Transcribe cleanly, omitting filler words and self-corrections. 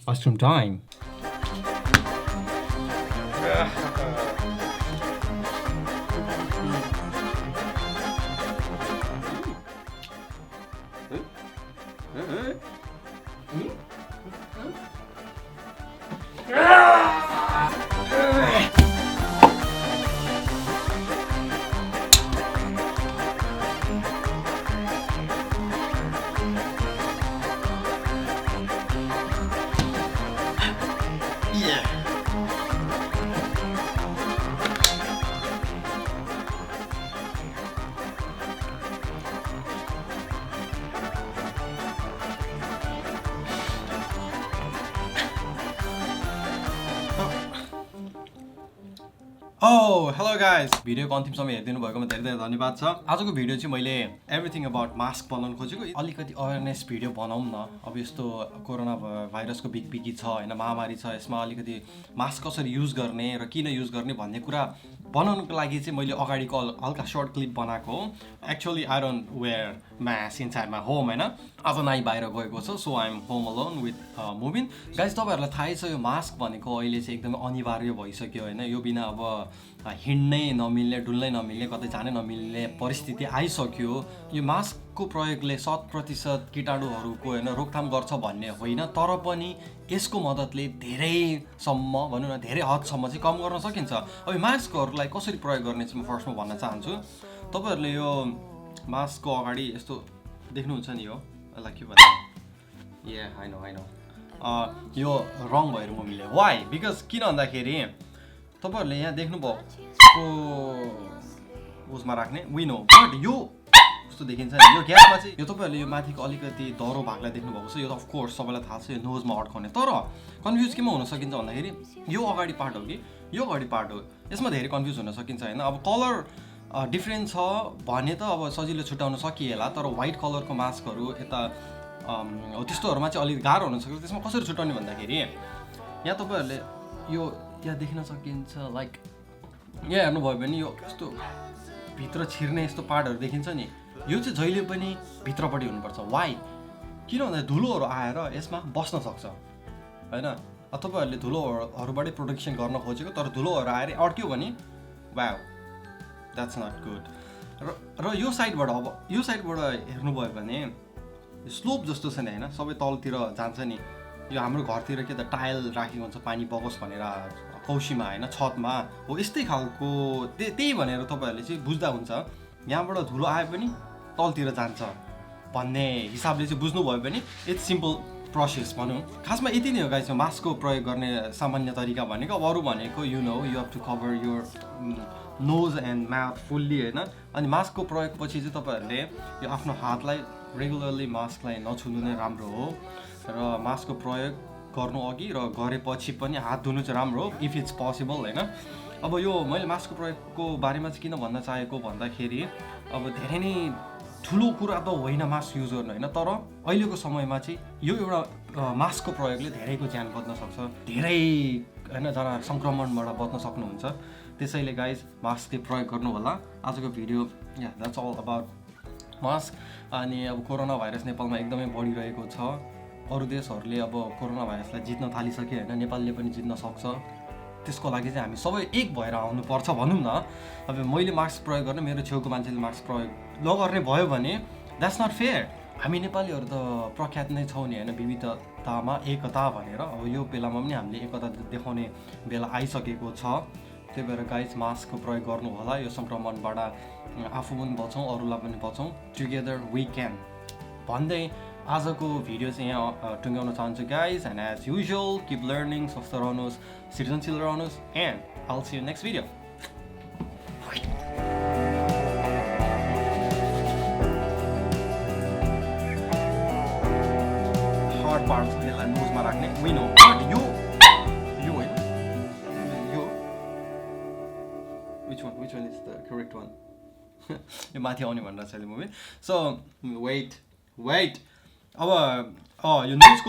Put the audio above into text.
Washroom time. Hello guys, भिडियोको अन्तिमसम्म हेरिदिनु भएकोमा धेरै धेरै धन्यवाद छ। आजको भिडियो चाहिँ मैले एभ्रिथिङ अबाउट मास्क बनाउन खोजेको, अलिकति अवेरनेस भिडियो बनाऊँ न। अब यस्तो कोरोना भाइरसको बिगबिगी छ होइन, महामारी छ, यसमा अलिकति मास्क कसरी युज गर्ने र किन युज गर्ने भन्ने कुरा बनाउनुको लागि चाहिँ मैले अगाडिको हल्का सर्ट क्लिप बनाएको हो। Actually I don't wear mask inside my home होइन, आज नाइ बाहिर गएको छ, so I am home alone with Movin. Guys, तपाईँहरूलाई थाहै छ यो मास्क भनेको अहिले चाहिँ एकदमै अनिवार्य भइसक्यो होइन। यो बिना अब हिँड्नै नमिल्ने, डुल्नै नमिल्ने, कतै जानै नमिल्ने परिस्थिति आइसक्यो। यो मास्कको प्रयोगले 100% कीटाणुहरूको होइन रोकथाम गर्छ भन्ने होइन, तर पनि यसको मद्दतले धेरैसम्म भनौँ न, धेरै हदसम्म चाहिँ कम गर्न सकिन्छ। अब यो मास्कहरूलाई कसरी प्रयोग गर्ने चाहिँ म फर्स्टमा भन्न चाहन्छु। तपाईँहरूले यो मास्कको अगाडि यस्तो देख्नुहुन्छ नि, यो यसलाई के भन्छ, होइन यो रङ भएर म मिल्यो। वाइ? बिकज किन भन्दाखेरि तपाईँहरूले यहाँ देख्नुभएको उसमा राख्ने विनो, बट यो जस्तो देखिन्छ नि, यो ग्यापमा चाहिँ यो तपाईँहरूले यो माथिको अलिकति दह्रो भागलाई देख्नुभएको छ, यो त अफकोर्स सबैलाई थाहा छ यो नोजमा अड्काउने। तर कन्फ्युज केमा हुन सकिन्छ भन्दाखेरि यो अगाडि पार्ट हो कि यो अगाडि पार्ट हो, यसमा धेरै कन्फ्युज हुन सकिन्छ होइन। अब कलर डिफ्रेन्ट छ भने त अब सजिलो छुट्याउन सकिएला, तर व्हाइट कलरको मास्कहरू यता त्यस्तोहरूमा चाहिँ अलिक गाह्रो हुनसक्छ। त्यसमा कसरी छुट्याउने भन्दाखेरि यहाँ तपाईँहरूले यो यहाँ देख्न सकिन्छ, लाइक यहाँ हेर्नुभयो भने यो यस्तो भित्र छिर्ने यस्तो पार्टहरू देखिन्छ नि, यो चाहिँ जहिले पनि भित्रपट्टि हुनुपर्छ। वाइ? किन भन्दा धुलोहरू आएर यसमा बस्न सक्छ होइन। तपाईँहरूले धुलोहरूबाटै प्रोटेक्सन गर्न खोजेको, तर धुलोहरू आएर अड्क्यो भने वाउ, द्याट्स नट गुड। र यो साइडबाट हेर्नुभयो भने स्लोप जस्तो छ नि होइन, सबै तलतिर जान्छ नि। यो हाम्रो घरतिर के त टाइल राखेको हुन्छ पानी बगोस् भनेर कौशीमा होइन, छतमा हो, यस्तै खालको त्यही भनेर तपाईँहरूले चाहिँ बुझ्दा हुन्छ। यहाँबाट धुलो आए पनि तलतिर जान्छ भन्ने हिसाबले चाहिँ बुझ्नुभयो भने इट्स सिम्पल प्रोसेस भनौँ खासमा यति नै हो गाइस मास्कको प्रयोग गर्ने सामान्य तरिका भनेको अब अरू भनेको you have to cover your nose and mouth fully होइन अनि मास्कको प्रयोगपछि चाहिँ तपाईँहरूले यो आफ्नो हातलाई रेगुलरली मास्कलाई नछुनु नै राम्रो हो र मास्कको प्रयोग गर्नु अघि र गरेपछि पनि हात धुनु चाहिँ राम्रो हो इफ इट्स पोसिबल होइन अब यो मैले मास्कको प्रयोगको बारेमा चाहिँ किन भन्न चाहेको भन्दाखेरि अब धेरै नै ठुलो कुरा त होइन मास्क युज गर्नु होइन तर अहिलेको समयमा चाहिँ यो एउटा मास्कको प्रयोगले धेरैको ज्यान बच्न सक्छ धेरै होइन जना सङ्क्रमणबाट बच्न सक्नुहुन्छ त्यसैले गाइज मास्कको प्रयोग गर्नु होला आजको video that's all about mask अनि अब कोरोना भाइरस नेपालमा एकदमै बढिरहेको छ अरू देशहरूले अब कोरोना भाइरसलाई जित्न थालिसके होइन नेपालले पनि जित्न सक्छ त्यसको लागि चाहिँ हामी सबै एक भएर आउनुपर्छ भनौँ न अब मैले मास्क प्रयोग गर्ने मेरो छेउको मान्छेले मास्क प्रयोग नगर्ने भयो भने द्याट्स नट फेयर हामी नेपालीहरू त प्रख्यात नै छौँ नि होइन विविधतामा एकता भनेर अब यो बेलामा पनि हामीले एकता देखाउने बेला आइसकेको छ त्यही भएर गाइज मास्कको प्रयोग गर्नु होला यो सङ्क्रमणबाट आफू पनि बचौँ अरूलाई पनि बचौँ टुगेदर वी क्यान भन्दै आजको भिडियो चाहिँ यहाँ टुङ्ग्याउन चाहन्छु guys and as usual keep learning स्वस्थ रहनुहोस् सृजनशील रहनुहोस् and I'll see you next video hard part यसलाई नोजमा राख्ने विनो यो होइन यो which one is the correct one यो माथि आउने भनेर छ मुभी सो वेट अब यो नोजको